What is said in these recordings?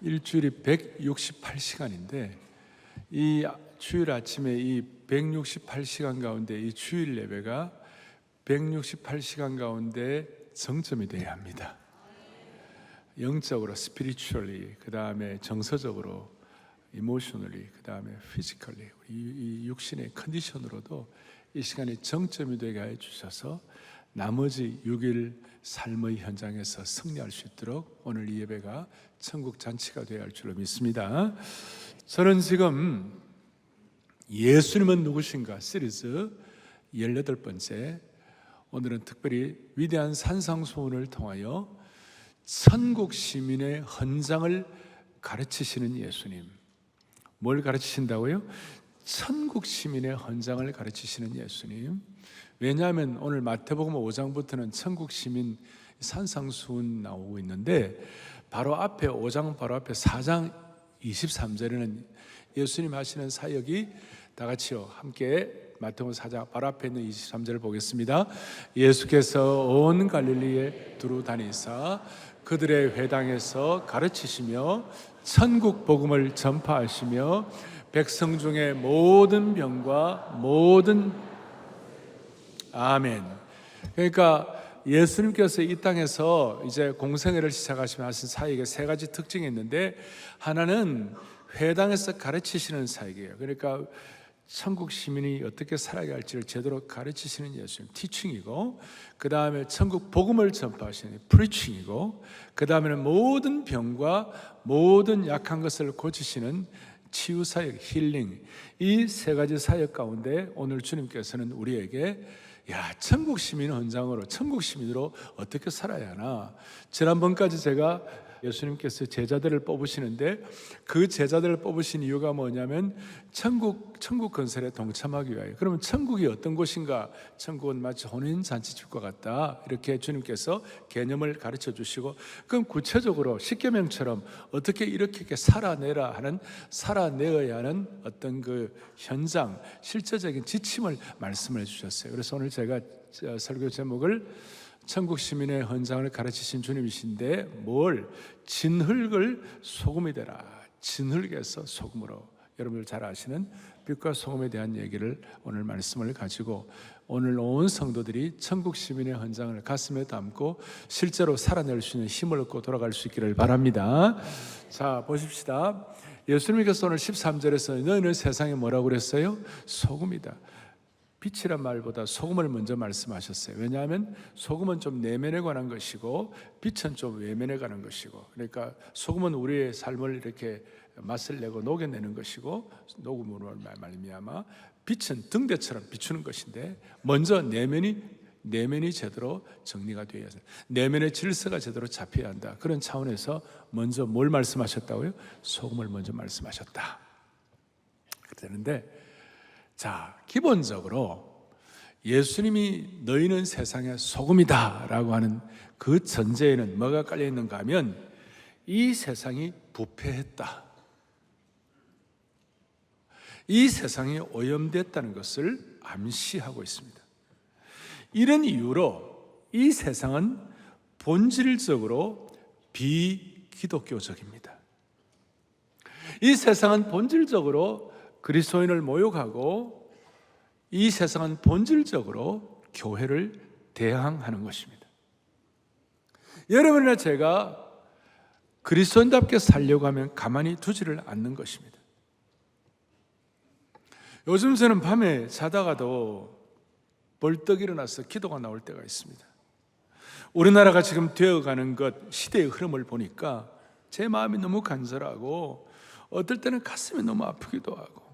일주일이 168시간인데 이 주일 아침에 이 168시간 가운데 이 주일 예배가 168시간 가운데 정점이 되어야 합니다. 영적으로, 스피리추얼리, 그 다음에 정서적으로, 이모셔널리, 그 다음에 피지컬리, 이 육신의 컨디션으로도 이 시간이 정점이 되게 해주셔서 나머지 6일 삶의 현장에서 승리할 수 있도록 오늘 이 예배가 천국 잔치가 되어야 할 줄로 믿습니다. 저는 지금 예수님은 누구신가 시리즈 18번째, 오늘은 특별히 위대한 산상수훈을 통하여 천국 시민의 헌장을 가르치시는 예수님. 뭘 가르치신다고요? 천국 시민의 헌장을 가르치시는 예수님. 왜냐하면 오늘 마태복음 5장부터는 천국 시민 산상수훈 나오고 있는데 바로 앞에 5장 바로 앞에 4장 23절에는 예수님 하시는 사역이 다 같이요 함께 마태복음 4장 바로 앞에 있는 23절을 보겠습니다. 예수께서 온 갈릴리에 두루 다니사 그들의 회당에서 가르치시며 천국 복음을 전파하시며 백성 중에 모든 병과 모든 아멘. 그러니까 예수님께서 이 땅에서 이제 공생애를 시작하시면 하신 사역에 세 가지 특징이 있는데, 하나는 회당에서 가르치시는 사역이에요. 그러니까 천국 시민이 어떻게 살아야 할지를 제대로 가르치시는 예수님, 티칭이고, 그 다음에 천국 복음을 전파하시는 프리칭이고, 그 다음에는 모든 병과 모든 약한 것을 고치시는 치유 사역, 힐링. 이 세 가지 사역 가운데 오늘 주님께서는 우리에게 천국 시민 헌장으로, 천국 시민으로 어떻게 살아야 하나. 지난번까지 제가 예수님께서 제자들을 뽑으시는데 그 제자들을 뽑으신 이유가 뭐냐면 천국 건설에 동참하기 위하여. 그러면 천국이 어떤 곳인가? 천국은 마치 혼인잔치집과 같다, 이렇게 주님께서 개념을 가르쳐 주시고, 그럼 구체적으로 십계명처럼 어떻게 이렇게 살아내라 하는, 살아내어야 하는 어떤 그 현장, 실제적인 지침을 말씀을 해주셨어요. 그래서 오늘 제가 설교 제목을 천국 시민의 헌장을 가르치신 주님이신데 뭘? 진흙을 소금이 되라. 진흙에서 소금으로. 여러분들 잘 아시는 빛과 소금에 대한 얘기를, 오늘 말씀을 가지고 오늘 온 성도들이 천국 시민의 헌장을 가슴에 담고 실제로 살아낼 수 있는 힘을 얻고 돌아갈 수 있기를 바랍니다. 자, 보십시다. 예수님께서 오늘 13절에서 너희는 세상에 뭐라고 그랬어요? 소금이다. 빛이란 말보다 소금을 먼저 말씀하셨어요. 왜냐하면 소금은 좀 내면에 관한 것이고 빛은 좀 외면에 관한 것이고, 그러니까 소금은 우리의 삶을 이렇게 맛을 내고 녹여내는 것이고, 녹음으로 말미암아 빛은 등대처럼 비추는 것인데, 먼저 내면이 제대로 정리가 되어야 한다. 내면의 질서가 제대로 잡혀야 한다. 그런 차원에서 먼저 뭘 말씀하셨다고요? 소금을 먼저 말씀하셨다. 그랬는데, 자, 기본적으로 예수님이 너희는 세상의 소금이다 라고 하는 그 전제에는 뭐가 깔려 있는가 하면 이 세상이 부패했다, 이 세상이 오염됐다는 것을 암시하고 있습니다. 이런 이유로 이 세상은 본질적으로 비기독교적입니다. 이 세상은 본질적으로 그리스도인을 모욕하고, 이 세상은 본질적으로 교회를 대항하는 것입니다. 여러분이나 제가 그리스도인답게 살려고 하면 가만히 두지를 않는 것입니다. 요즘 저는 밤에 자다가도 벌떡 일어나서 기도가 나올 때가 있습니다. 우리나라가 지금 되어가는 것, 시대의 흐름을 보니까 제 마음이 너무 간절하고 어떨 때는 가슴이 너무 아프기도 하고.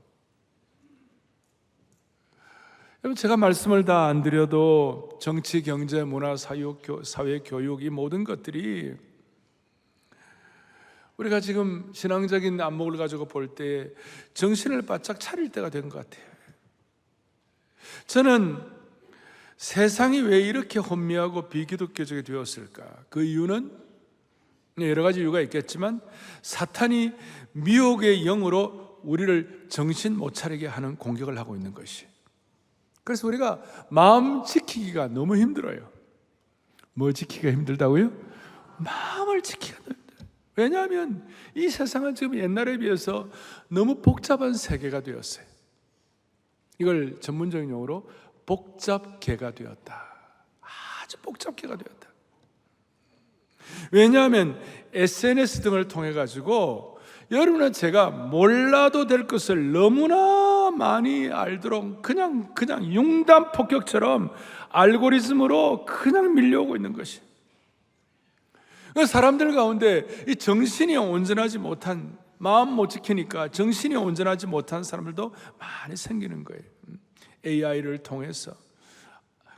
여러분, 제가 말씀을 다 안 드려도 정치, 경제, 문화, 사회, 교육, 이 모든 것들이 우리가 지금 신앙적인 안목을 가지고 볼 때 정신을 바짝 차릴 때가 된 것 같아요. 저는 세상이 왜 이렇게 혼미하고 비기독교적이 되었을까? 그 이유는 여러 가지 이유가 있겠지만 사탄이 미혹의 영으로 우리를 정신 못 차리게 하는 공격을 하고 있는 것이. 그래서 우리가 마음 지키기가 너무 힘들어요. 뭐 지키기가 힘들다고요? 마음을 지키기가 힘들어요. 왜냐하면 이 세상은 지금 옛날에 비해서 너무 복잡한 세계가 되었어요. 이걸 전문적인 용어로 복잡계가 되었다. 아주 복잡계가 되었다. 왜냐하면 SNS 등을 통해 가지고 여러분과 제가 몰라도 될 것을 너무나 많이 알도록 그냥 융단 폭격처럼 알고리즘으로 그냥 밀려오고 있는 것이. 사람들 가운데 이 정신이 온전하지 못한, 마음 못 지키니까 정신이 온전하지 못한 사람들도 많이 생기는 거예요. AI를 통해서,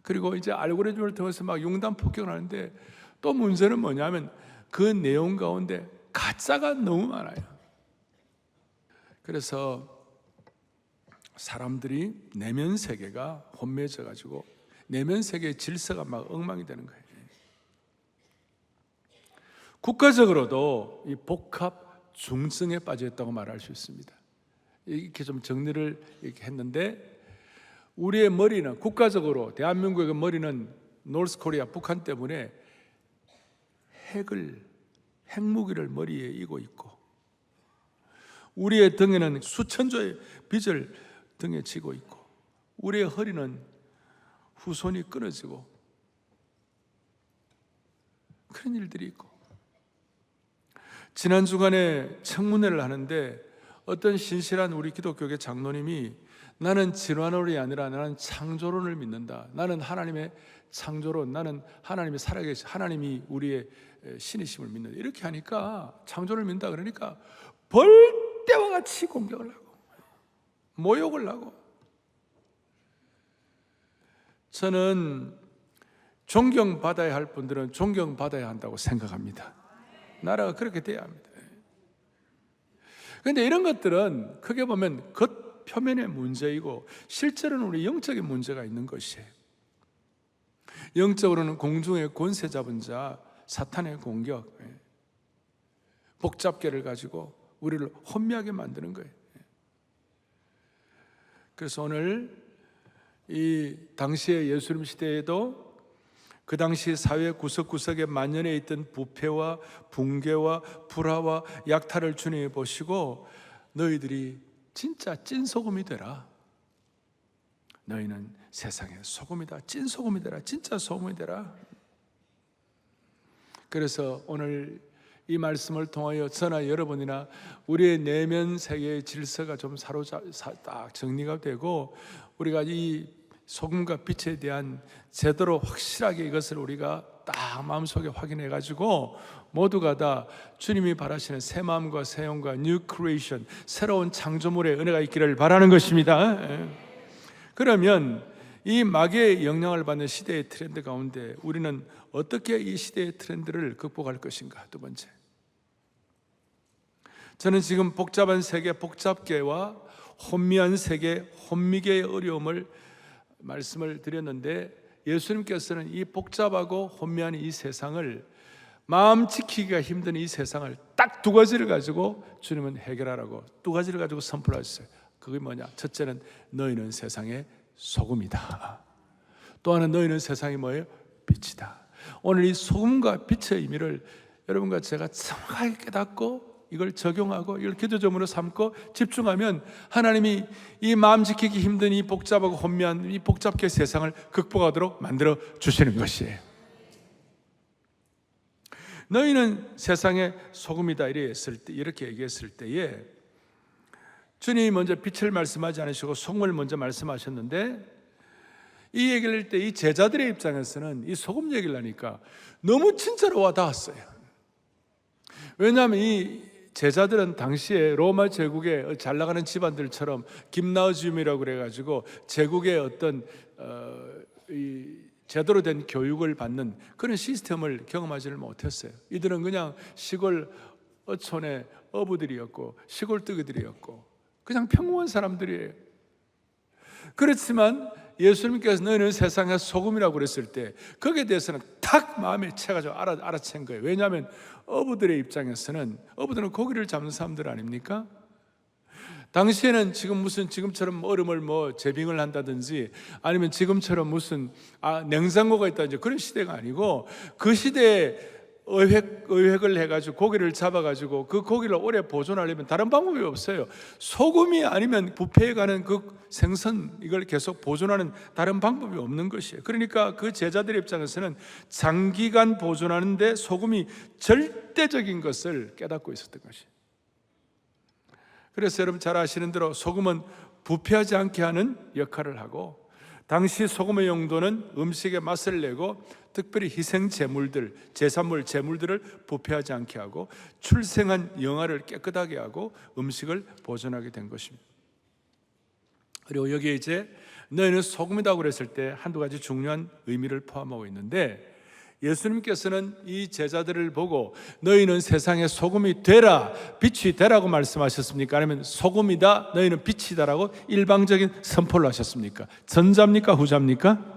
그리고 이제 알고리즘을 통해서 막 융단 폭격을 하는데, 또 문제는 뭐냐면 그 내용 가운데 가짜가 너무 많아요. 그래서 사람들이 내면 세계가 혼미해져 가지고 내면 세계의 질서가 막 엉망이 되는 거예요. 국가적으로도 이 복합 중증에 빠져 있다고 말할 수 있습니다. 이렇게 좀 정리를 이렇게 했는데, 우리의 머리는 국가적으로 대한민국의 머리는 노스 코리아 북한 때문에 핵무기를 머리에 이고 있고, 우리의 등에는 수천조의 빚을 등에 지고 있고, 우리의 허리는 후손이 끊어지고, 그런 일들이 있고. 지난 주간에 청문회를 하는데 어떤 신실한 우리 기독교계 장로님이, 나는 진화론이 아니라 나는 창조론을 믿는다, 나는 하나님의 창조론, 나는 하나님이 살아계신 하나님이 우리의 신이심을 믿는다, 이렇게 하니까, 창조를 믿는다 그러니까 벌떼와 같이 공격을 하고 모욕을 하고. 저는 존경받아야 할 분들은 존경받아야 한다고 생각합니다. 나라가 그렇게 돼야 합니다. 그런데 이런 것들은 크게 보면 겉 표면의 문제이고, 실제로는 우리 영적인 문제가 있는 것이에요. 영적으로는 공중의 권세 잡은 자 사탄의 공격, 복잡계를 가지고 우리를 혼미하게 만드는 거예요. 그래서 오늘 이 당시의 예수님 시대에도 그 당시 사회 구석구석에 만연해 있던 부패와 붕괴와 불화와 약탈을 주님이 보시고, 너희들이 진짜 찐소금이 되라, 너희는 세상의 소금이다, 찐소금이 되라, 진짜 소금이 되라. 그래서 오늘 이 말씀을 통하여 저나 여러분이나 우리의 내면 세계의 질서가 좀 딱 정리가 되고, 우리가 이 소금과 빛에 대한 제대로 확실하게 이것을 우리가 딱 마음속에 확인해 가지고 모두가 다 주님이 바라시는 새 마음과 새 영과 뉴 크리에이션, 새로운 창조물의 은혜가 있기를 바라는 것입니다. 그러면 이 마귀의 영향을 받는 시대의 트렌드 가운데 우리는 어떻게 이 시대의 트렌드를 극복할 것인가? 두 번째, 저는 지금 복잡한 세계, 복잡계와 혼미한 세계, 혼미계의 어려움을 말씀을 드렸는데, 예수님께서는 이 복잡하고 혼미한 이 세상을, 마음 지키기가 힘든 이 세상을 딱 두 가지를 가지고 주님은 해결하라고 두 가지를 가지고 선포하셨어요. 그게 뭐냐? 첫째는 너희는 세상의 소금이다. 또 하나는 너희는 세상이 뭐예요? 빛이다. 오늘 이 소금과 빛의 의미를 여러분과 제가 정확하게 깨닫고 이걸 적용하고 이걸 기도점으로 삼고 집중하면, 하나님이 이 마음 지키기 힘든 이 복잡하고 혼미한 이 복잡게 세상을 극복하도록 만들어 주시는 것이에요. 너희는 세상의 소금이다 이렇게 얘기했을 때에, 주님이 먼저 빛을 말씀하지 않으시고 소금을 먼저 말씀하셨는데, 이 얘기를 할 때 이 제자들의 입장에서는 이 소금 얘기를 하니까 너무 진짜로 와닿았어요. 왜냐하면 이 제자들은 당시에 로마 제국의 잘 나가는 집안들처럼 김나우지움이라고 그래가지고 제국의 어떤 이 제대로 된 교육을 받는 그런 시스템을 경험하지를 못했어요. 이들은 그냥 시골 어촌의 어부들이었고 시골뜨기들이었고 그냥 평범한 사람들이에요. 그렇지만 예수님께서 너희는 세상의 소금이라고 그랬을 때 거기에 대해서는 탁 마음에 채가지고 알아챈 거예요. 왜냐하면 어부들의 입장에서는, 어부들은 고기를 잡는 사람들 아닙니까? 당시에는 지금처럼 얼음을 제빙을 한다든지 아니면 지금처럼 무슨 냉장고가 있다든지 그런 시대가 아니고, 그 시대에 의획을 해가지고 고기를 잡아가지고 그 고기를 오래 보존하려면 다른 방법이 없어요. 소금이 아니면 뷔페에 가는 그 생선, 이걸 계속 보존하는 다른 방법이 없는 것이에요. 그러니까 그 제자들 입장에서는 장기간 보존하는데 소금이 절대적인 것을 깨닫고 있었던 것이에요. 그래서 여러분 잘 아시는 대로 소금은 부패하지 않게 하는 역할을 하고, 당시 소금의 용도는 음식의 맛을 내고 특별히 희생 제물들, 제사물, 제물들을 부패하지 않게 하고 출생한 영아를 깨끗하게 하고 음식을 보존하게 된 것입니다. 그리고 여기에 이제 너희는 소금이라고 그랬을 때 한두 가지 중요한 의미를 포함하고 있는데, 예수님께서는 이 제자들을 보고 너희는 세상의 소금이 되라, 빛이 되라고 말씀하셨습니까? 아니면 소금이다, 너희는 빛이다라고 일방적인 선포를 하셨습니까? 전자입니까? 후자입니까?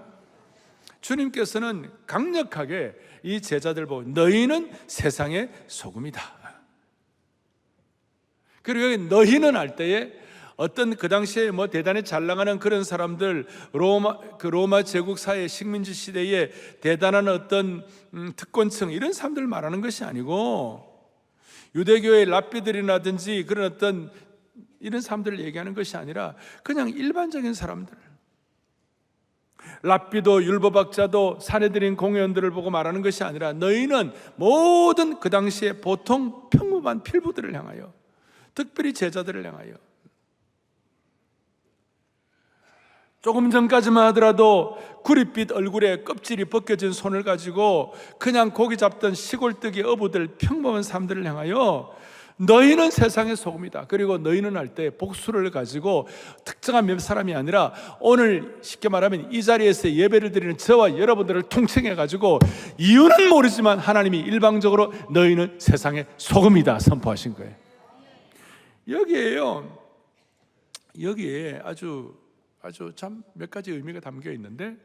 주님께서는 강력하게 이 제자들 보고 너희는 세상의 소금이다. 그리고 여기 너희는 할 때에 어떤 그 당시에 대단히 잘 나가는 그런 사람들, 로마 제국 사회 식민지 시대에 대단한 어떤 특권층, 이런 사람들 말하는 것이 아니고 유대교의 랍비들이라든지 그런 어떤 이런 사람들을 얘기하는 것이 아니라 그냥 일반적인 사람들, 랍비도 율법학자도 사내들인 공회원들을 보고 말하는 것이 아니라 너희는 모든 그 당시에 보통 평범한 필부들을 향하여, 특별히 제자들을 향하여, 조금 전까지만 하더라도 구릿빛 얼굴에 껍질이 벗겨진 손을 가지고 그냥 고기 잡던 시골뜨기 어부들, 평범한 사람들을 향하여 너희는 세상의 소금이다. 그리고 너희는 할 때 복수를 가지고 특정한 몇 사람이 아니라 오늘 쉽게 말하면 이 자리에서 예배를 드리는 저와 여러분들을 통칭해 가지고 이유는 모르지만 하나님이 일방적으로 너희는 세상의 소금이다 선포하신 거예요. 여기에 아주 참 몇 가지 의미가 담겨 있는데,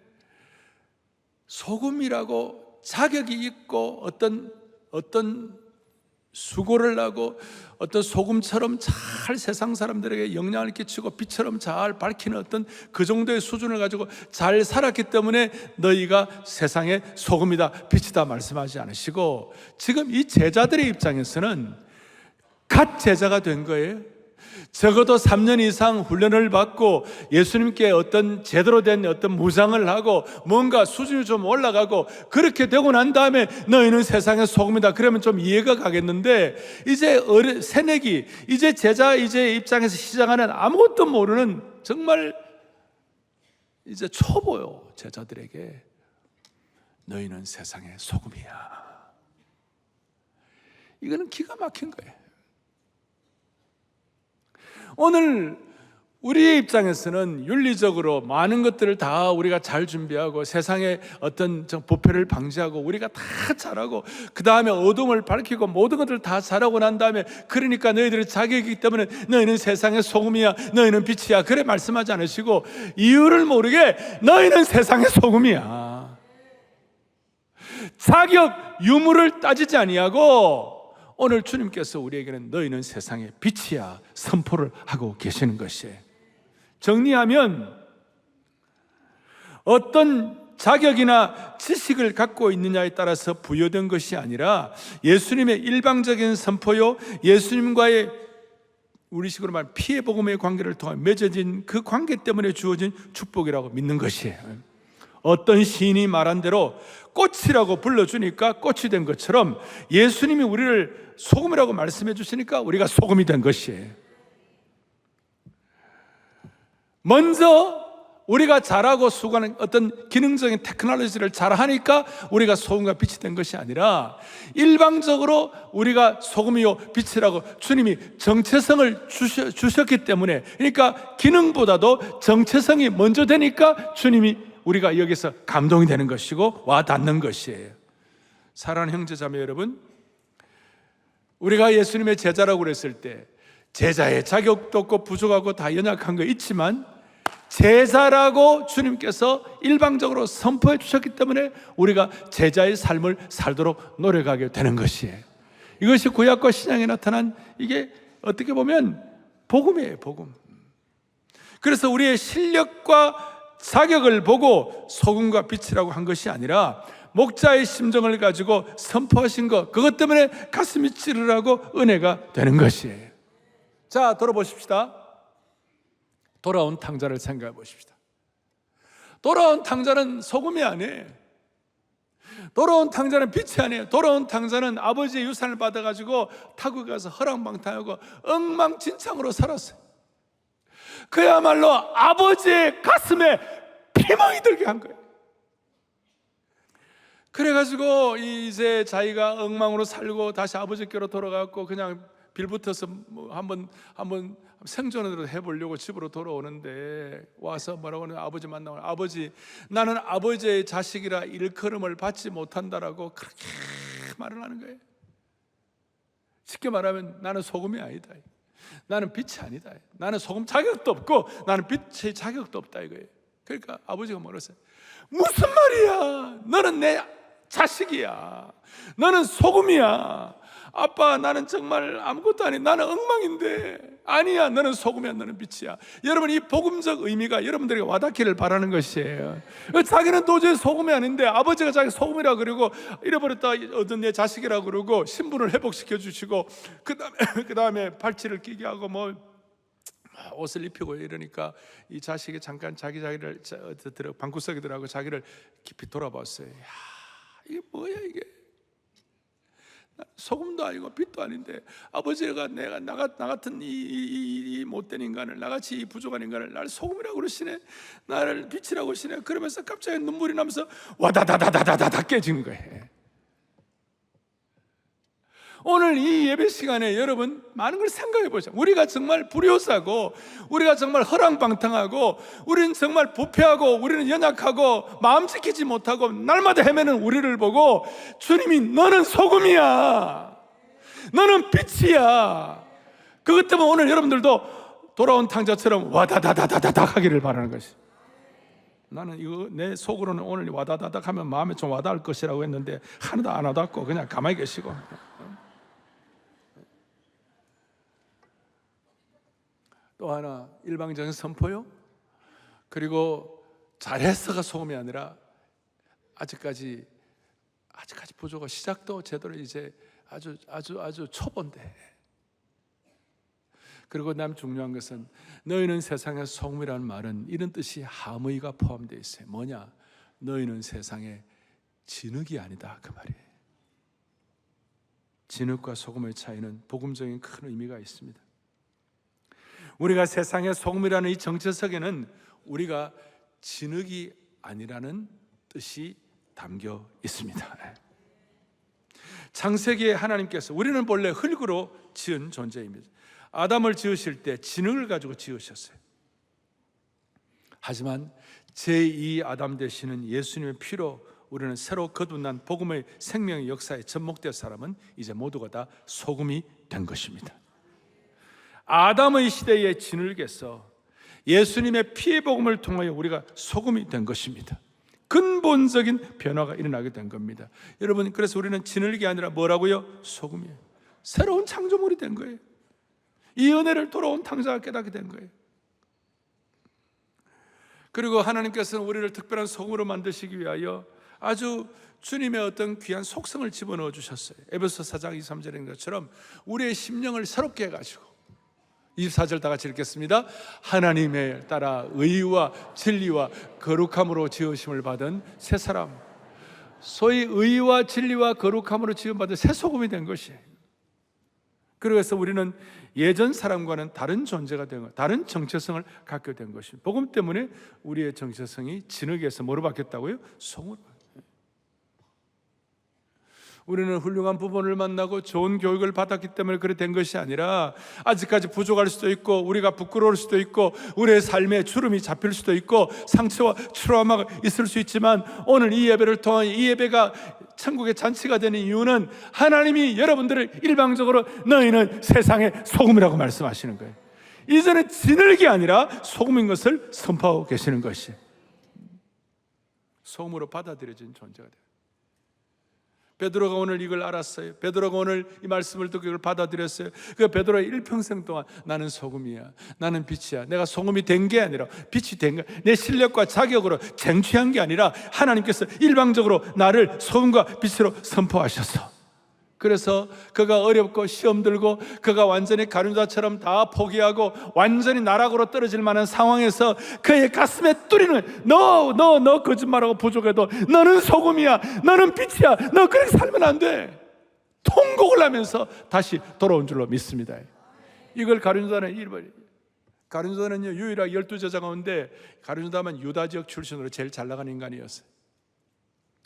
소금이라고 자격이 있고 어떤 수고를 하고 어떤 소금처럼 잘 세상 사람들에게 영향을 끼치고 빛처럼 잘 밝히는 어떤 그 정도의 수준을 가지고 잘 살았기 때문에 너희가 세상의 소금이다, 빛이다 말씀하지 않으시고, 지금 이 제자들의 입장에서는 갓 제자가 된 거예요. 적어도 3년 이상 훈련을 받고 예수님께 어떤 제대로 된 어떤 무장을 하고 뭔가 수준이 좀 올라가고 그렇게 되고 난 다음에 너희는 세상의 소금이다 그러면 좀 이해가 가겠는데, 이제 새내기, 이제 제자 이제 입장에서 시작하는 아무것도 모르는 정말 이제 초보요 제자들에게 너희는 세상의 소금이야, 이거는 기가 막힌 거예요. 오늘 우리의 입장에서는 윤리적으로 많은 것들을 다 우리가 잘 준비하고 세상의 어떤 부패를 방지하고 우리가 다 잘하고 그 다음에 어둠을 밝히고 모든 것들을 다 잘하고 난 다음에 그러니까 너희들의 자격이기 때문에 너희는 세상의 소금이야, 너희는 빛이야 그래 말씀하지 않으시고 이유를 모르게 너희는 세상의 소금이야, 자격 유무를 따지지 아니하고 오늘 주님께서 우리에게는 너희는 세상의 빛이야 선포를 하고 계시는 것이에요. 정리하면 어떤 자격이나 지식을 갖고 있느냐에 따라서 부여된 것이 아니라 예수님의 일방적인 선포요, 예수님과의 우리식으로 말하면 피해 복음의 관계를 통해 맺어진 그 관계 때문에 주어진 축복이라고 믿는 것이에요. 어떤 시인이 말한 대로 꽃이라고 불러주니까 꽃이 된 것처럼 예수님이 우리를 소금이라고 말씀해 주시니까 우리가 소금이 된 것이에요. 먼저 우리가 잘하고 수고하는 어떤 기능적인 테크놀로지를 잘하니까 우리가 소금과 빛이 된 것이 아니라 일방적으로 우리가 소금이요 빛이라고 주님이 정체성을 주셨기 때문에, 그러니까 기능보다도 정체성이 먼저 되니까 주님이 우리가 여기서 감동이 되는 것이고 와 닿는 것이에요. 사랑하는 형제자매 여러분, 우리가 예수님의 제자라고 그랬을 때 제자의 자격도 없고 부족하고 다 연약한 거 있지만 제자라고 주님께서 일방적으로 선포해 주셨기 때문에 우리가 제자의 삶을 살도록 노력하게 되는 것이에요. 이것이 구약과 신약에 나타난 이게 어떻게 보면 복음이에요, 복음. 그래서 우리의 실력과 자격을 보고 소금과 빛이라고 한 것이 아니라 목자의 심정을 가지고 선포하신 것, 그것 때문에 가슴이 찌르라고 은혜가 되는 것이에요. 자, 돌아보십시다. 돌아온 탕자를 생각해 보십시다. 돌아온 탕자는 소금이 아니에요. 돌아온 탕자는 빛이 아니에요. 돌아온 탕자는 아버지의 유산을 받아가지고 타국 가서 허랑방탕하고 엉망진창으로 살았어요. 그야말로 아버지의 가슴에 피멍이 들게 한 거예요. 그래가지고 이제 자기가 엉망으로 살고 다시 아버지께로 돌아가고 그냥 빌붙어서 한번 생존으로 해보려고 집으로 돌아오는데 와서 뭐라고 하는, 아버지 만나고, 아버지, 나는 아버지의 자식이라 일컬음을 받지 못한다라고 그렇게 말을 하는 거예요. 쉽게 말하면 나는 소금이 아니다, 나는 빛이 아니다, 나는 소금 자격도 없고 나는 빛의 자격도 없다 이거예요. 그러니까 아버지가 뭐랬어요? 무슨 말이야, 너는 내 자식이야, 너는 소금이야. 아빠, 나는 정말 아무것도 아니, 나는 엉망인데. 아니야, 너는 소금이야, 너는 빛이야. 여러분, 이 복음적 의미가 여러분들에게 와닿기를 바라는 것이에요. 자기는 도저히 소금이 아닌데 아버지가 자기 소금이라 그러고 잃어버렸다 얻은 내 자식이라 그러고 신분을 회복시켜 주시고 그 다음에 팔찌를 끼게 하고 뭐 옷을 입히고 이러니까 이 자식이 잠깐 자기를 방구석에 들어가고 자기를 깊이 돌아봤어요. 야, 이게 뭐야 이게? 소금도 아니고 빛도 아닌데 아버지가 내가 나 같은 이 못된 인간을, 나같이 이 부족한 인간을 나를 소금이라고 그러시네, 나를 빛이라고 그러시네. 그러면서 갑자기 눈물이 나면서 와다다다다다다 깨지는 거예요. 오늘 이 예배 시간에 여러분 많은 걸 생각해 보세요. 우리가 정말 불효자고, 우리가 정말 허랑방탕하고, 우리는 정말 부패하고, 우리는 연약하고, 마음 지키지 못하고 날마다 헤매는 우리를 보고 주님이 너는 소금이야, 너는 빛이야. 그것 때문에 오늘 여러분들도 돌아온 탕자처럼 와다다다다닥 하기를 바라는 것이. 나는 이거 내 속으로는 오늘 와다다닥 하면 마음에 좀 와닿을 것이라고 했는데 하나도 안 와닿고 그냥 가만히 계시고. 또 하나, 일방적인 선포요. 그리고 잘했어가 소금이 아니라 아직까지 부족하고 시작도 제대로 이제 아주 초보인데. 그리고 남 중요한 것은 너희는 세상의 소금이라는 말은 이런 뜻이 함의가 포함되어 있어요. 뭐냐? 너희는 세상의 진흙이 아니다, 그 말이에요. 진흙과 소금의 차이는 복음적인 큰 의미가 있습니다. 우리가 세상의 소금이라는 이 정체성에는 우리가 진흙이 아니라는 뜻이 담겨 있습니다. 창세기에 하나님께서, 우리는 본래 흙으로 지은 존재입니다. 아담을 지으실 때 진흙을 가지고 지으셨어요. 하지만 제2 아담 되시는 예수님의 피로 우리는 새로 거듭난 복음의 생명의 역사에 접목된 사람은 이제 모두가 다 소금이 된 것입니다. 아담의 시대의 진흙에서 예수님의 피의 복음을 통하여 우리가 소금이 된 것입니다. 근본적인 변화가 일어나게 된 겁니다. 여러분, 그래서 우리는 진흙이 아니라 뭐라고요? 소금이에요. 새로운 창조물이 된 거예요. 이 은혜를 돌아온 탕자가 깨닫게 된 거예요. 그리고 하나님께서는 우리를 특별한 소금으로 만드시기 위하여 아주 주님의 어떤 귀한 속성을 집어넣어 주셨어요. 에베소 4장 23절인 것처럼 우리의 심령을 새롭게 해가지고, 24절 다 같이 읽겠습니다. 하나님의 따라 의와 진리와 거룩함으로 지으심을 받은 새 사람, 소위 의와 진리와 거룩함으로 지음받은 새 소금이 된 것이에요. 그래서 우리는 예전 사람과는 다른 존재가 된 것, 다른 정체성을 갖게 된 것입니다. 복음 때문에 우리의 정체성이 진흙에서 뭐로 바뀌었다고요? 소금으로. 우리는 훌륭한 부모를 만나고 좋은 교육을 받았기 때문에 그래 된 것이 아니라 아직까지 부족할 수도 있고, 우리가 부끄러울 수도 있고, 우리의 삶에 주름이 잡힐 수도 있고, 상처와 트라우마가 있을 수 있지만, 오늘 이 예배를 통한 이 예배가 천국의 잔치가 되는 이유는 하나님이 여러분들을 일방적으로 너희는 세상의 소금이라고 말씀하시는 거예요. 이제는 진흙이 아니라 소금인 것을 선포하고 계시는 것이, 소금으로 받아들여진 존재가 돼요. 베드로가 오늘 이걸 알았어요. 베드로가 오늘 이 말씀을 듣고 이걸 받아들였어요. 그 베드로가 일평생 동안 나는 소금이야, 나는 빛이야. 내가 소금이 된 게 아니라 빛이 된 거야. 내 실력과 자격으로 쟁취한 게 아니라 하나님께서 일방적으로 나를 소금과 빛으로 선포하셨어. 그래서 그가 어렵고 시험 들고 그가 완전히 가룟자처럼 다 포기하고 완전히 나락으로 떨어질 만한 상황에서 그의 가슴에 뚫리는 너 거짓말하고 부족해도 너는 소금이야, 너는 빛이야, 너 그렇게 살면 안 돼, 통곡을 하면서 다시 돌아온 줄로 믿습니다. 이걸 가룟유다는 가룟유다는요, 유일하게 12제자 가운데 가룟유다만 유다 지역 출신으로 제일 잘 나가는 인간이었어요.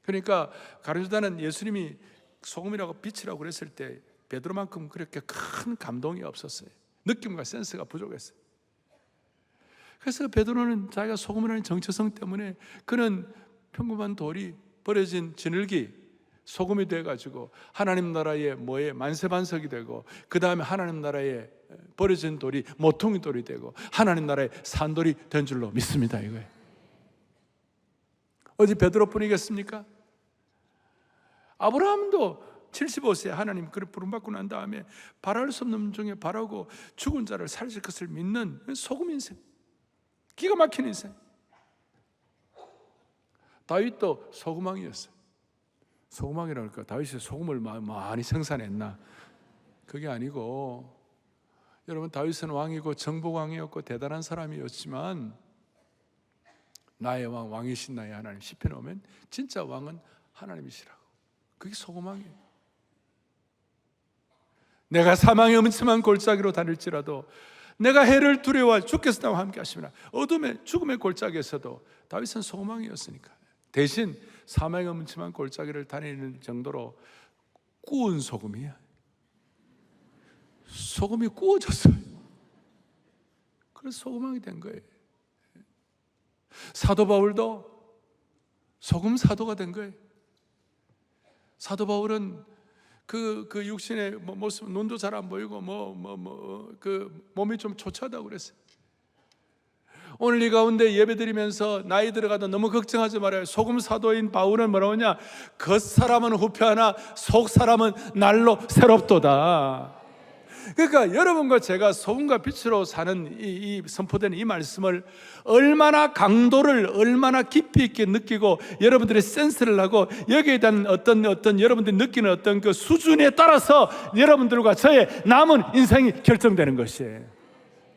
그러니까 가룟유다는 예수님이 소금이라고 빛이라고 그랬을 때 베드로만큼 그렇게 큰 감동이 없었어요. 느낌과 센스가 부족했어요. 그래서 베드로는 자기가 소금이라는 정체성 때문에 그는 평범한 돌이 버려진 진흙이 소금이 돼가지고 하나님 나라의 뭐에 만세반석이 되고, 그 다음에 하나님 나라의 버려진 돌이 모퉁이 돌이 되고 하나님 나라의 산돌이 된 줄로 믿습니다. 이거예요. 어디 베드로뿐이겠습니까? 아브라함도 75세 하나님 그를 부름받고 난 다음에 바랄 수 없는 중에 바라고 죽은 자를 살릴 것을 믿는 소금 인생, 기가 막힌 인생. 다윗도 소금왕이었어요. 소금왕이라니까 다윗이 소금을 많이 생산했나? 그게 아니고, 여러분, 다윗은 왕이고 정복왕이었고 대단한 사람이었지만 나의 왕, 왕이신 나의 하나님, 시편에 오면 진짜 왕은 하나님이시라고. 그게 소금왕이에요. 내가 사망의 음침한 골짜기로 다닐지라도, 내가 해를 두려워 주께서 나와 함께 하시면, 어둠의 죽음의 골짜기에서도 다윗은 소금왕이었으니까. 대신 사망의 음침한 골짜기를 다니는 정도로 구운 소금이야. 소금이 구워졌어요. 그래서 소금왕이 된 거예요. 사도 바울도 소금 사도가 된 거예요. 사도 바울은 그 육신의 모습, 눈도 잘 안 보이고 그 몸이 좀 초췌하다고 그랬어요. 오늘 이 가운데 예배드리면서 나이 들어가도 너무 걱정하지 말아요. 소금 사도인 바울은 뭐라고 하냐? 겉사람은 후패하나 속사람은 날로 새롭도다. 그러니까 여러분과 제가 소금과 빛으로 사는 이 선포되는 이 말씀을 얼마나 강도를 얼마나 깊이 있게 느끼고 여러분들의 센스를 하고 여기에 대한 어떤 여러분들이 느끼는 어떤 그 수준에 따라서 여러분들과 저의 남은 인생이 결정되는 것이에요.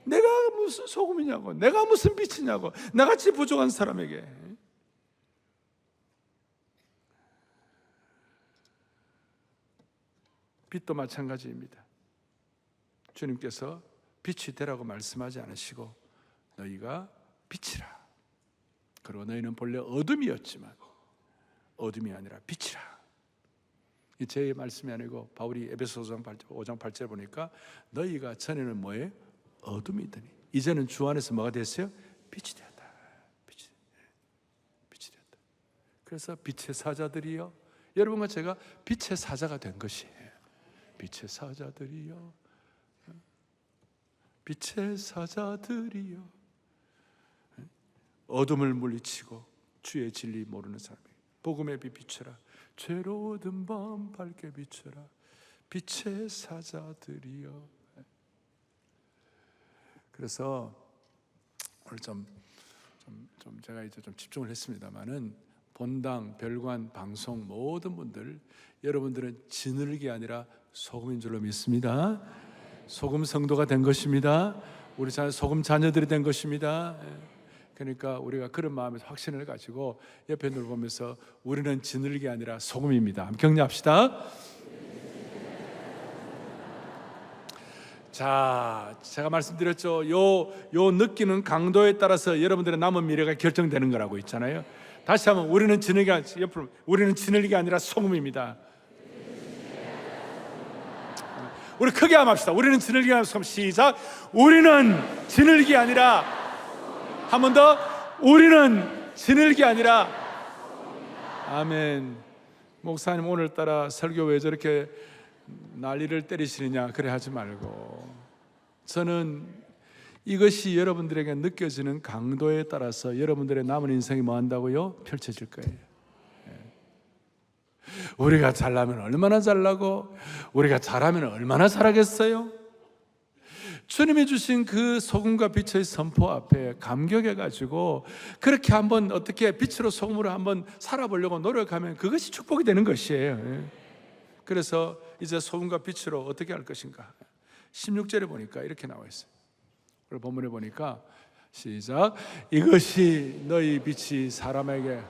내가 무슨 소금이냐고, 내가 무슨 빛이냐고, 나같이 부족한 사람에게. 빛도 마찬가지입니다. 주님께서 빛이 되라고 말씀하지 않으시고 너희가 빛이라. 그리고 너희는 본래 어둠이었지만 어둠이 아니라 빛이라. 이 제 말씀이 아니고 바울이 에베소서 5장 8절 보니까 너희가 전에는 뭐예요? 어둠이더니 이제는 주 안에서 뭐가 됐어요? 빛이 되었다. 빛이 되었다. 그래서 빛의 사자들이요, 여러분과 제가 빛의 사자가 된 것이에요. 빛의 사자들이요, 빛의 사자들이여, 어둠을 물리치고 주의 진리 모르는 사람에게 복음의 빛 비춰라. 죄로운 밤 밝게 비춰라. 빛의 사자들이여. 그래서 오늘 좀 제가 이제 좀 집중을 했습니다만은 본당, 별관, 방송 모든 분들, 여러분들은 진흙이 아니라 소금인 줄로 믿습니다. 소금 성도가 된 것입니다. 우리 소금 자녀들이 된 것입니다. 그러니까 우리가 그런 마음의 확신을 가지고 옆에 누를 보면서 우리는 진흙이 아니라 소금입니다. 격려합시다. 자, 제가 말씀드렸죠. 요 느끼는 강도에 따라서 여러분들의 남은 미래가 결정되는 거라고 있잖아요. 다시 한번, 우리는 진흙이 옆으로, 우리는 진흙이 아니라 소금입니다. 우리 크게 한번 합시다. 우리는 진흙이 아니라 소금. 시작. 우리는 진흙이 아니라, 한 번 더, 우리는 진흙이 아니라. 아멘. 목사님 오늘따라 설교 왜 저렇게 난리를 때리시느냐 그래 하지 말고, 저는 이것이 여러분들에게 느껴지는 강도에 따라서 여러분들의 남은 인생이 뭐 한다고요? 펼쳐질 거예요. 우리가 잘나면 얼마나 잘나고 우리가 잘하면 얼마나 잘하겠어요? 주님이 주신 그 소금과 빛의 선포 앞에 감격해가지고 그렇게 한번 어떻게 빛으로 소금으로 한번 살아보려고 노력하면 그것이 축복이 되는 것이에요. 그래서 이제 소금과 빛으로 어떻게 할 것인가? 16절에 보니까 이렇게 나와 있어요. 그리고 본문에 보니까 시작, 이것이 너희 빛이 사람에게.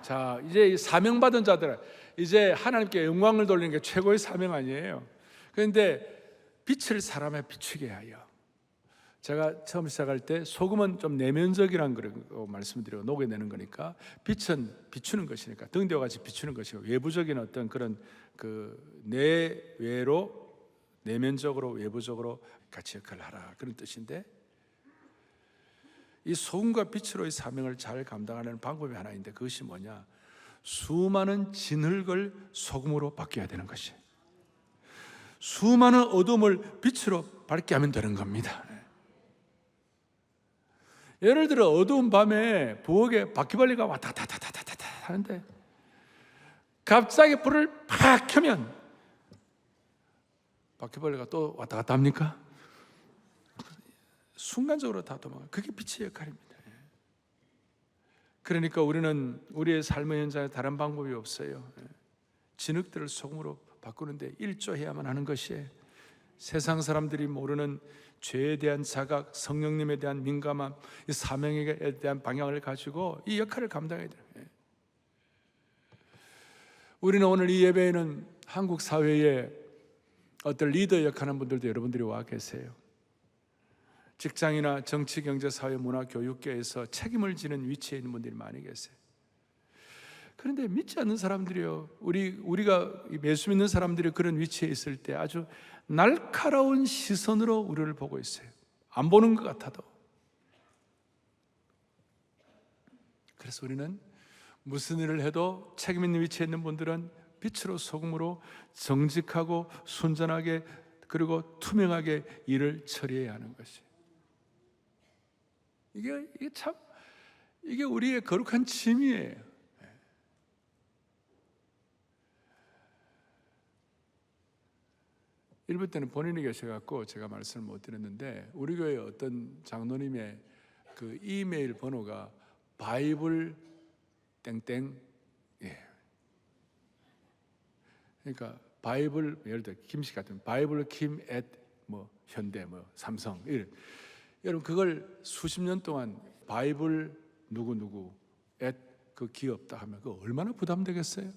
자, 이제 사명받은 자들은 이제 하나님께 영광을 돌리는 게 최고의 사명 아니에요. 그런데 빛을 사람에 비추게 하여, 제가 처음 시작할 때 소금은 좀 내면적이라는 거 말씀드리고 녹여내는 거니까, 빛은 비추는 것이니까 등대와 같이 비추는 것이고, 외부적인 어떤 그런 그 내외로, 내면적으로 외부적으로 같이 역할을 하라, 그런 뜻인데, 이 소금과 빛으로의 사명을 잘 감당하는 방법이 하나 있는데, 그것이 뭐냐? 수많은 진흙을 소금으로 바뀌어야 되는 것이, 수많은 어둠을 빛으로 밝게 하면 되는 겁니다. 예를 들어 어두운 밤에 부엌에 바퀴벌레가 왔다 갔다 하는데 갑자기 불을 팍 켜면 바퀴벌레가 또 왔다 갔다 합니까? 순간적으로 다 도망가요. 그게 빛의 역할입니다. 그러니까 우리는 우리의 삶의 현장에 다른 방법이 없어요. 진흙들을 소금으로 바꾸는데 일조해야만 하는 것이에요. 세상 사람들이 모르는 죄에 대한 자각, 성령님에 대한 민감함, 이 사명에 대한 방향을 가지고 이 역할을 감당해야 돼요. 우리는 오늘 이 예배에는 한국 사회에 어떤 리더 역할하는 분들도 여러분들이 와 계세요. 직장이나 정치, 경제, 사회, 문화, 교육계에서 책임을 지는 위치에 있는 분들이 많이 계세요. 그런데 믿지 않는 사람들이요, 우리가 예수 믿는 사람들이 그런 위치에 있을 때 아주 날카로운 시선으로 우리를 보고 있어요. 안 보는 것 같아도. 그래서 우리는 무슨 일을 해도 책임 있는 위치에 있는 분들은 빛으로 소금으로 정직하고 순전하게 그리고 투명하게 일을 처리해야 하는 것이, 이게 우리의 거룩한 짐이에요. 일부 때는 본인이 계셔갖고 제가 말씀을 못 드렸는데, 우리 교회 어떤 장로님의 그 이메일 번호가 바이블 땡땡, 그러니까 바이블, 예를 들어 김씨 같은 바이블 김 @ 뭐 현대 뭐 삼성, 여러분 그걸 수십 년 동안 바이블 누구 @ 그 기업다 하면 그 얼마나 부담되겠어요?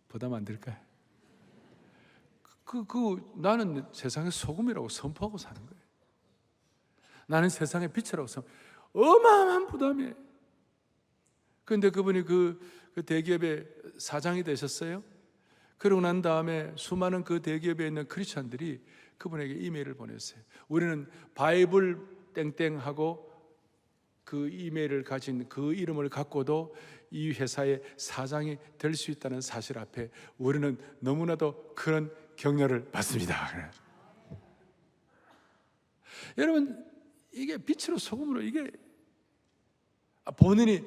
부담 안 될까요? 나는 세상의 소금이라고 선포하고 사는 거예요. 나는 세상의 빛이라고 어마어마한 부담이에요. 그런데 그분이 그 대기업의 사장이 되셨어요. 그러고 난 다음에 수많은 그 대기업에 있는 크리스천들이 그분에게 이메일을 보냈어요. 우리는 바이블 땡땡하고 그 이메일을 가진 그 이름을 갖고도 이 회사의 사장이 될 수 있다는 사실 앞에 우리는 너무나도 그런 격려를 받습니다. 여러분, 이게 빛으로 소금으로, 이게 본인이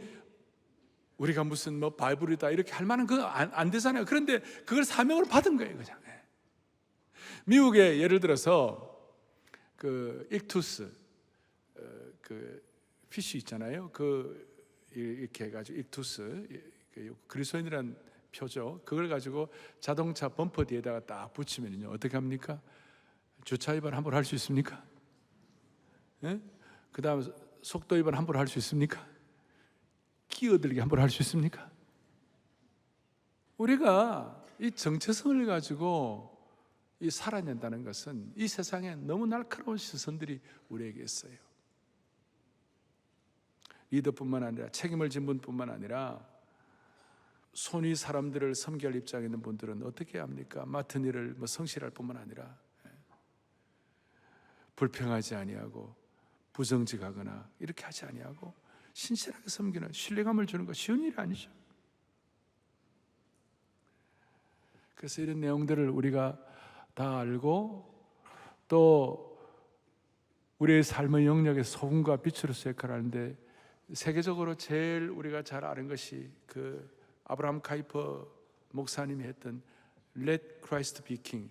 우리가 무슨 뭐 바이블이다 이렇게 할 만한 그거 안 되잖아요. 그런데 그걸 사명으로 받은 거예요, 그냥. 미국에 예를 들어서 그 익투스 그 피쉬 있잖아요. 그 이렇게 해가지고 익투스, 그리스도인이란 표죠. 그걸 가지고 자동차 범퍼 뒤에다가 딱 붙이면요 어떻게 합니까? 주차 위반 함부로 할 수 있습니까? 그 다음에 속도 위반 함부로 할 수 있습니까? 끼어들기 함부로 할 수 있습니까? 우리가 이 정체성을 가지고 이 살아낸다는 것은 이 세상에 너무 날카로운 시선들이 우리에게 있어요. 리더뿐만 아니라 책임을 진 분뿐만 아니라 손위 사람들을 섬길 입장에 있는 분들은 어떻게 합니까? 맡은 일을 성실할 뿐만 아니라 불평하지 아니하고 부정직하거나 이렇게 하지 아니하고 신실하게 섬기는, 신뢰감을 주는 거 쉬운 일이 아니죠. 그래서 이런 내용들을 우리가 다 알고 또 우리의 삶의 영역에 소금과 빛으로서 역할을 하는데, 세계적으로 제일 우리가 잘 아는 것이 그 아브라함 카이퍼 목사님이 했던 Let Christ be King.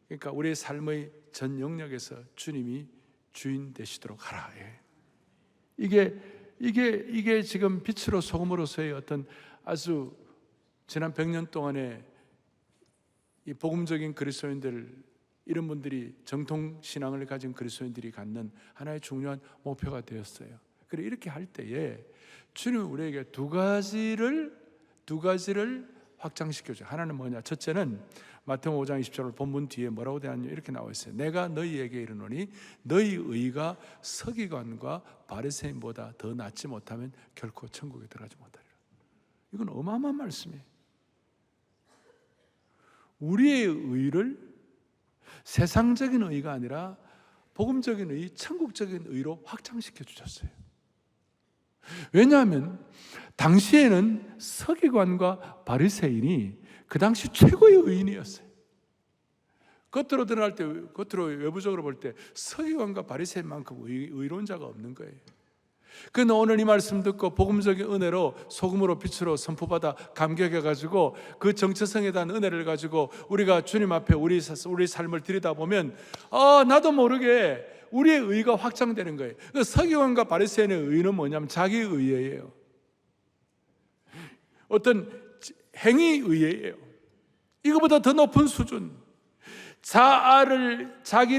그러니까 우리의 삶의 전 영역에서 주님이 주인 되시도록 하라. 이게 지금 빛으로 소금으로서의 어떤 아주 지난 100년 동안의 이 복음적인 그리스도인들, 이런 분들이 정통 신앙을 가진 그리스도인들이 갖는 하나의 중요한 목표가 되었어요. 그래, 이렇게 할 때에 주님은 우리에게 두 가지를 확장시켜줘요. 하나는 뭐냐? 첫째는 마태복음 5장 20절 본문 뒤에 뭐라고 되었냐? 이렇게 나와 있어요. 내가 너희에게 이르노니 너희 의가 서기관과 바리새인보다 더 낫지 못하면 결코 천국에 들어가지 못하리라. 이건 어마어마한 말씀이에요. 우리의 의를 세상적인 의가 아니라 복음적인 의, 천국적인 의로 확장시켜 주셨어요. 왜냐하면 당시에는 서기관과 바리새인이 그 당시 최고의 의인이었어요. 겉으로 드러날 때, 겉으로 외부적으로 볼 때 서기관과 바리새인만큼 의로운 자가 없는 거예요. 그런데 오늘 이 말씀 듣고 복음적인 은혜로 소금으로 빛으로 선포받아 감격해가지고 그 정체성에 대한 은혜를 가지고 우리가 주님 앞에 우리 삶을 들여다보면 나도 모르게 우리의 의가 확장되는 거예요. 서기관과 바리새인의 의는 뭐냐면 자기 의예요. 어떤 행위 의예요. 이거보다 더 높은 수준. 자기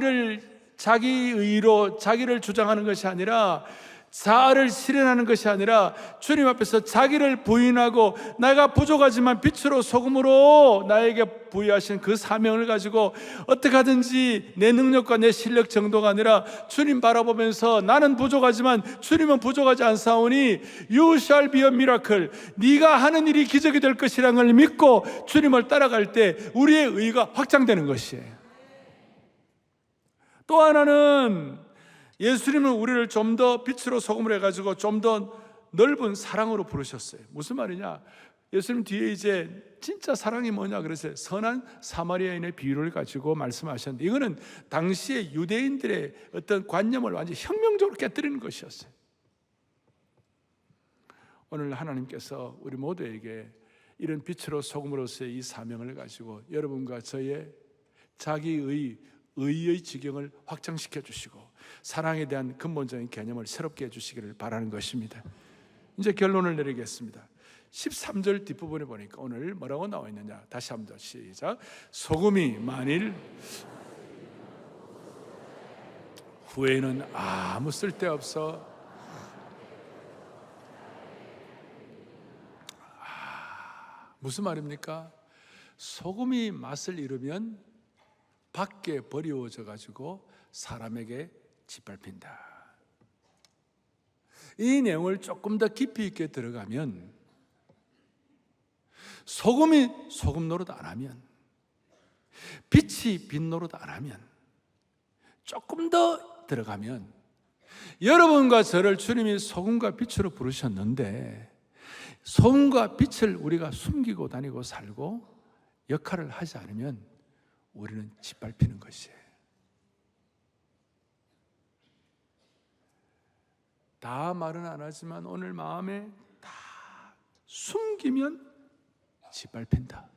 의로 자기를 주장하는 것이 아니라, 자아를 실현하는 것이 아니라 주님 앞에서 자기를 부인하고 내가 부족하지만 빛으로 소금으로 나에게 부여하신 그 사명을 가지고 어떻게 하든지 내 능력과 내 실력 정도가 아니라 주님 바라보면서 나는 부족하지만 주님은 부족하지 않사오니 You shall be a miracle. 네가 하는 일이 기적이 될 것이라는 걸 믿고 주님을 따라갈 때 우리의 의가 확장되는 것이에요. 또 하나는 예수님은 우리를 좀 더 빛으로 소금을 해가지고 좀 더 넓은 사랑으로 부르셨어요. 무슨 말이냐? 예수님 뒤에 이제 진짜 사랑이 뭐냐 그래서 선한 사마리아인의 비유를 가지고 말씀하셨는데, 이거는 당시의 유대인들의 어떤 관념을 완전히 혁명적으로 깨뜨리는 것이었어요. 오늘 하나님께서 우리 모두에게 이런 빛으로 소금으로서의 이 사명을 가지고 여러분과 저의 자기의 의의 지경을 확장시켜 주시고 사랑에 대한 근본적인 개념을 새롭게 해주시기를 바라는 것입니다. 이제 결론을 내리겠습니다. 13절 뒷부분에 보니까 오늘 뭐라고 나와 있느냐? 다시 한번 시작. 소금이 만일 후에는 아무 쓸데없어. 무슨 말입니까? 소금이 맛을 잃으면 밖에 버리워져 가지고 사람에게 짓밟힌다. 이 내용을 조금 더 깊이 있게 들어가면, 소금이 소금 노릇 안 하면, 빛이 빛 노릇 안 하면, 조금 더 들어가면, 여러분과 저를 주님이 소금과 빛으로 부르셨는데 소금과 빛을 우리가 숨기고 다니고 살고 역할을 하지 않으면 우리는 짓밟히는 것이에요. 다 말은 안 하지만 오늘 마음에 다 숨기면 짓밟힌다.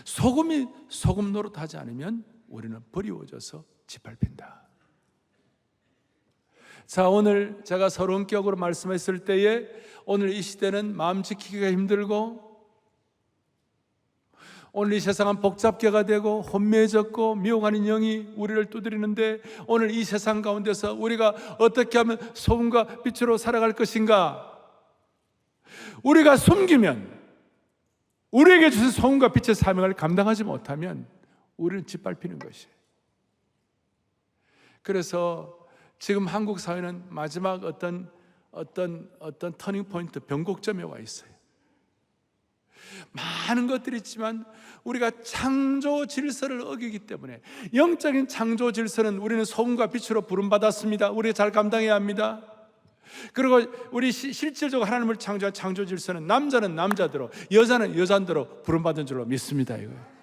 소금이 소금 노릇하지 않으면 우리는 버리워져서 짓밟힌다. 자, 오늘 제가 서론격으로 말씀했을 때에 오늘 이 시대는 마음 지키기가 힘들고 오늘 이 세상은 복잡계가 되고 혼미해졌고 미혹하는 영이 우리를 두드리는데, 오늘 이 세상 가운데서 우리가 어떻게 하면 소금과 빛으로 살아갈 것인가? 우리가 숨기면, 우리에게 주신 소금과 빛의 사명을 감당하지 못하면 우리는 짓밟히는 것이에요. 그래서 지금 한국 사회는 마지막 어떤 터닝 포인트, 변곡점에 와 있어요. 많은 것들이 있지만 우리가 창조 질서를 어기기 때문에, 영적인 창조 질서는 우리는 소금과 빛으로 부름받았습니다. 우리가 잘 감당해야 합니다. 그리고 우리 실질적으로 하나님을 창조한 창조 질서는 남자는 남자대로, 여자는 여자대로 부름받은 줄로 믿습니다. 이거예요.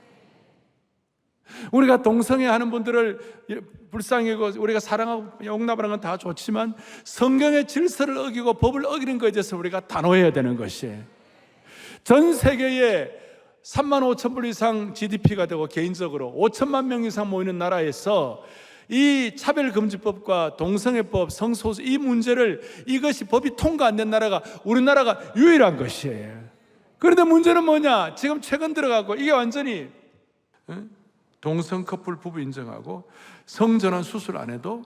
우리가 동성애하는 분들을 불쌍히 여기고 우리가 사랑하고 용납하는 건 다 좋지만 성경의 질서를 어기고 법을 어기는 것에 대해서 우리가 단호해야 되는 것이에요. 전 세계에 3만 5천 불 이상 GDP가 되고 개인적으로 5천만 명 이상 모이는 나라에서 이 차별금지법과 동성애법, 성소수 이 문제를 이것이 법이 통과 안 된 나라가 우리나라가 유일한 것이에요. 그런데 문제는 뭐냐? 지금 최근 들어가고 이게 완전히 동성 커플 부부 인정하고 성전환 수술 안 해도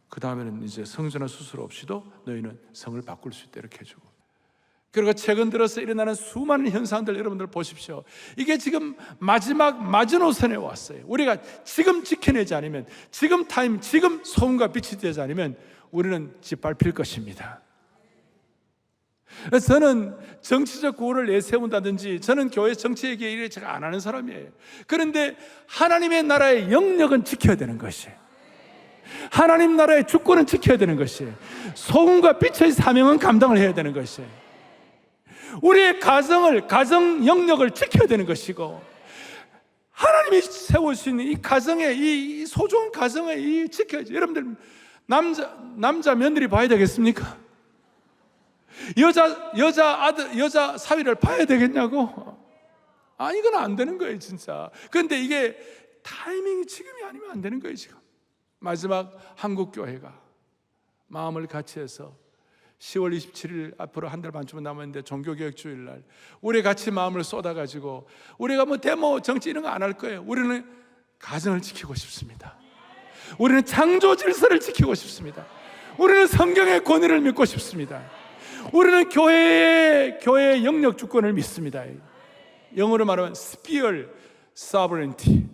그 다음에는 이제 성전환 수술 없이도 너희는 성을 바꿀 수 있다 이렇게 해주고, 그리고 최근 들어서 일어나는 수많은 현상들 여러분들 보십시오. 이게 지금 마지막 마지노선에 왔어요. 우리가 지금 지켜내지 않으면, 지금 타임, 지금 소금과 빛이 되지 않으면 우리는 짓밟힐 것입니다. 그래서 저는 정치적 구호를 내세운다든지, 저는 교회 정치 얘기 이래 제가 안 하는 사람이에요. 그런데 하나님의 나라의 영역은 지켜야 되는 것이에요. 하나님 나라의 주권은 지켜야 되는 것이에요. 소금과 빛의 사명은 감당을 해야 되는 것이에요. 우리의 가정 영역을 지켜야 되는 것이고, 하나님이 세우신 이 가정의 이 소중한 가정의 이 지켜야지. 여러분들 남자 며느리 봐야 되겠습니까? 여자 사위를 봐야 되겠냐고? 아, 이건 안 되는 거예요, 진짜. 그런데 이게 타이밍이 지금이 아니면 안 되는 거예요, 지금. 마지막 한국교회가 마음을 같이 해서 10월 27일 앞으로 한 달 반쯤 남았는데 종교개혁 주일날 우리 같이 마음을 쏟아가지고 우리가 뭐 데모 정치 이런 거 안 할 거예요. 우리는 가정을 지키고 싶습니다. 우리는 창조 질서를 지키고 싶습니다. 우리는 성경의 권위를 믿고 싶습니다. 우리는 교회의 영역 주권을 믿습니다. 영어로 말하면 sphere sovereignty.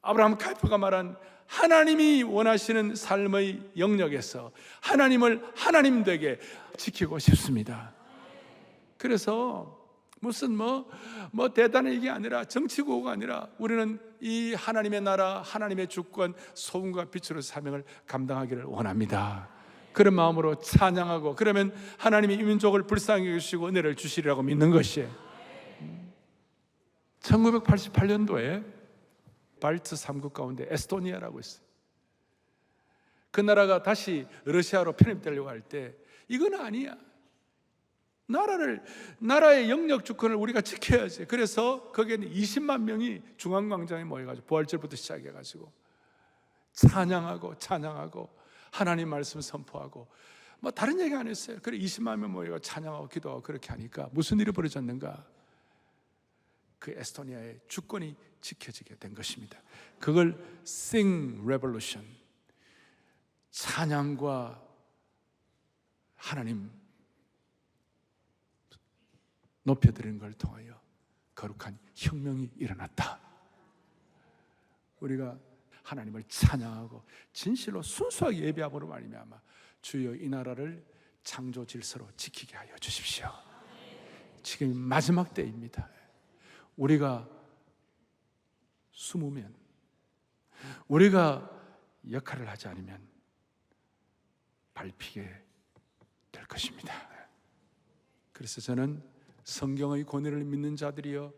아브라함 카이퍼가 말한 하나님이 원하시는 삶의 영역에서 하나님을 하나님 되게 지키고 싶습니다. 그래서 무슨 뭐 대단한 얘기 아니라, 정치구호가 아니라 우리는 이 하나님의 나라, 하나님의 주권, 소금과 빛으로 사명을 감당하기를 원합니다. 그런 마음으로 찬양하고, 그러면 하나님이 이 민족을 불쌍히 여기시고 은혜를 주시리라고 믿는 것이에요. 1988년도에 발트 3국 가운데 에스토니아라고 있어요. 그 나라가 다시 러시아로 편입되려고 할 때 이건 아니야, 나라의 영역 주권을 우리가 지켜야지. 그래서 거기에는 20만 명이 중앙광장에 모여가지고 부활절부터 시작해가지고 찬양하고 하나님 말씀 선포하고 뭐 다른 얘기 안 했어요. 그래 20만 명 모여가 찬양하고 기도하고 그렇게 하니까 무슨 일이 벌어졌는가? 그 에스토니아의 주권이 지켜지게 된 것입니다. 그걸 Sing Revolution, 찬양과 하나님 높여드리는 걸 통하여 거룩한 혁명이 일어났다. 우리가 하나님을 찬양하고 진실로 순수하게 예배함으로 말미암아 주여 이 나라를 창조 질서로 지키게 하여 주십시오. 지금 마지막 때입니다. 우리가 숨으면, 우리가 역할을 하지 않으면 밟히게 될 것입니다. 그래서 저는 성경의 권위를 믿는 자들이여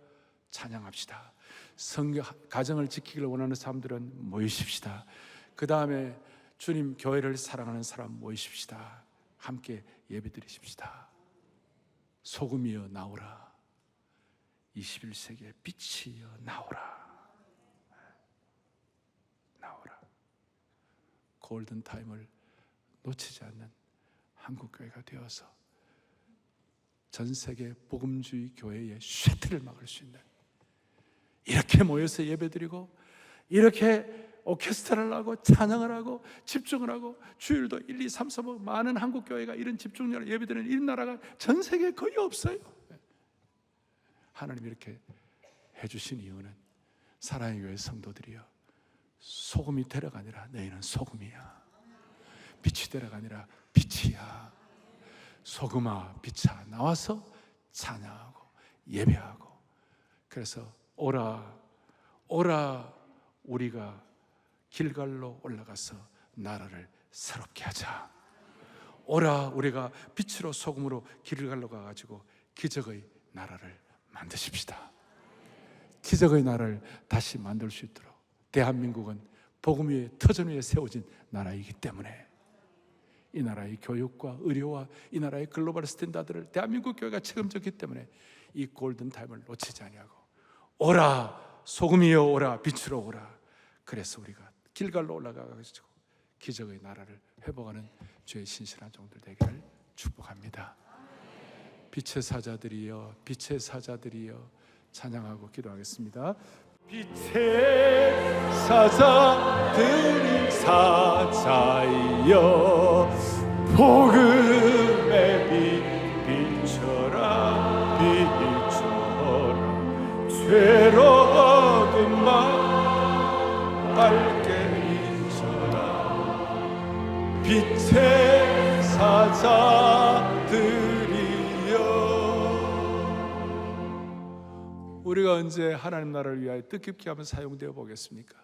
찬양합시다. 가정을 지키기를 원하는 사람들은 모이십시다. 그 다음에 주님 교회를 사랑하는 사람 모이십시다. 함께 예배드리십시다. 소금이여 나오라. 21세기의 빛이여 나오라. 골든타임을 놓치지 않는 한국교회가 되어서 전 세계 복음주의 교회의 쇠퇴를 막을 수 있는, 이렇게 모여서 예배드리고 이렇게 오케스트라를 하고 찬양을 하고 집중을 하고 주일도 1, 2, 3, 4, 5 많은 한국교회가 이런 집중력으로 예배드리는 이런 나라가 전 세계에 거의 없어요. 하나님이 이렇게 해주신 이유는 사랑의 교회 성도들이여 소금이 되려가 아니라 너희는 소금이야, 빛이 되려가 아니라 빛이야. 소금아 빛아 나와서 찬양하고 예배하고, 그래서 오라 우리가 길갈로 올라가서 나라를 새롭게 하자. 오라 우리가 빛으로 소금으로 길갈로 가가지고 기적의 나라를 만드십시다. 기적의 나라를 다시 만들 수 있도록, 대한민국은 복음 위에 터전 위에 세워진 나라이기 때문에 이 나라의 교육과 의료와 이 나라의 글로벌 스탠다드를 대한민국 교회가 책임졌기 때문에 이 골든타임을 놓치지 아니하고 오라 소금이여 오라 빛으로 오라. 그래서 우리가 길갈로 올라가가지고 기적의 나라를 회복하는 주의 신실한 종들 되기를 축복합니다. 빛의 사자들이여 빛의 사자들이여 찬양하고 기도하겠습니다. 빛의 사자들이 사자이여 복음의 빛 비춰라 비춰라 죄로 얻은 맘 밝게 비춰라 빛의 사자들이여. 우리가 언제 하나님 나라를 위하여 뜻깊게 하면 사용되어 보겠습니까?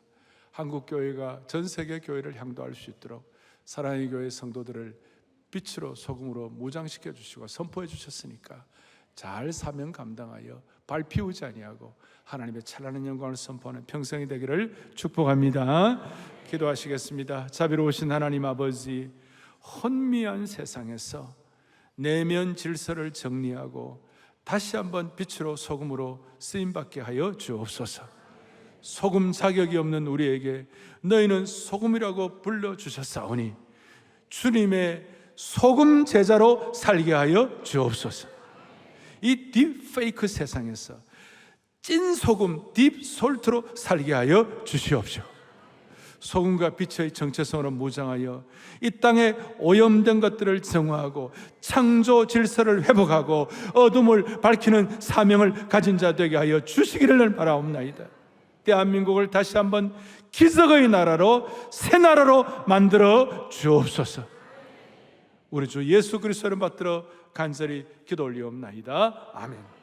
한국교회가 전 세계 교회를 향도할 수 있도록 사랑의 교회 성도들을 빛으로 소금으로 무장시켜 주시고 선포해 주셨으니까 잘 사명 감당하여 발 피우지 아니하고 하나님의 찬란한 영광을 선포하는 평생이 되기를 축복합니다. 기도하시겠습니다. 자비로우신 하나님 아버지, 혼미한 세상에서 내면 질서를 정리하고 다시 한번 빛으로 소금으로 쓰임받게 하여 주옵소서. 소금 자격이 없는 우리에게 너희는 소금이라고 불러주셨사오니 주님의 소금 제자로 살게 하여 주옵소서. 이 딥페이크 세상에서 찐 소금, 딥솔트로 살게 하여 주시옵시오. 소금과 빛의 정체성으로 무장하여 이 땅에 오염된 것들을 정화하고 창조 질서를 회복하고 어둠을 밝히는 사명을 가진 자 되게 하여 주시기를 바라옵나이다. 대한민국을 다시 한번 기적의 나라로 새 나라로 만들어 주옵소서. 우리 주 예수 그리스도를 받들어 간절히 기도 올리옵나이다. 아멘.